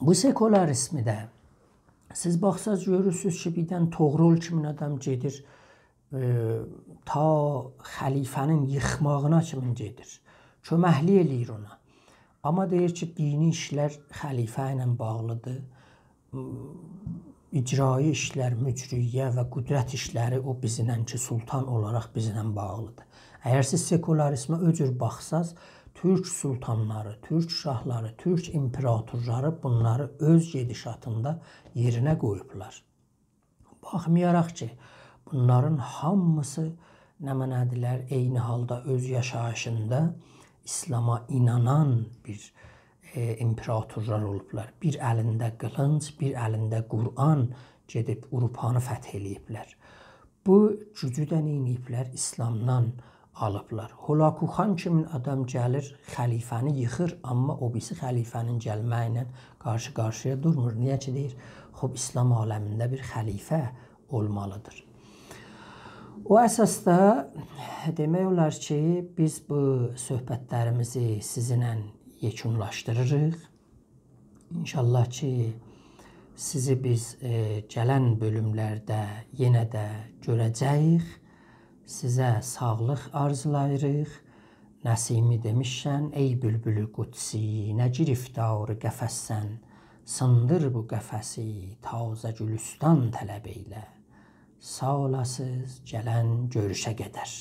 Speaker 1: Bu sekularizmi də siz baxsaz görürsünüz ki, birdən Toğrul kimi adam gedir, ta xəlifənin yıxmağına kimi gedir. Köməkli eləyir ona. Amma deyir ki, dini işlər xəlifə ilə bağlıdır. icraî işlər, mücriyə və qüdrət işləri o bizimki sultan olaraq bizimlə bağlıdır. Əgər siz sekularizmə o cür baxsaz, Türk sultanları, Türk şahları, Türk imperatorları bunları öz gedişatında yerinə qoyublar. Baxmayaraq ki, bunların hamısı nə mənədirlər, eyni halda öz yaşayışında İslam'a inanan bir imperatorlar olublar. Bir əlində qılınc, bir əlində Qur'an gedib Avropanı fəth eləyiblər. Bu gücü də neyiblər? İslamdan alıblar. Hulaku xan kimi adam gəlir, xəlifəni yıxır, amma o birisi xəlifənin gəlməklə qarşı-qarşıya durmur. Niyə ki deyir? Xob, İslam aləmində bir xəlifə olmalıdır. O əsasda demək olar ki, biz bu söhbətlərimizi sizinlə yekunlaşdırırıq. İnşallah ki, sizi biz gələn bölümlərdə yenə də görəcəyik. Sizə sağlıq arzulayırıq. Nəsimi demişsən, ey bülbülü qudsi, nə giriftarı qəfəssən, sındır bu qəfəsi, tazə gülüstan tələb eylə. Sağ olasız, gələn görüşə qədər.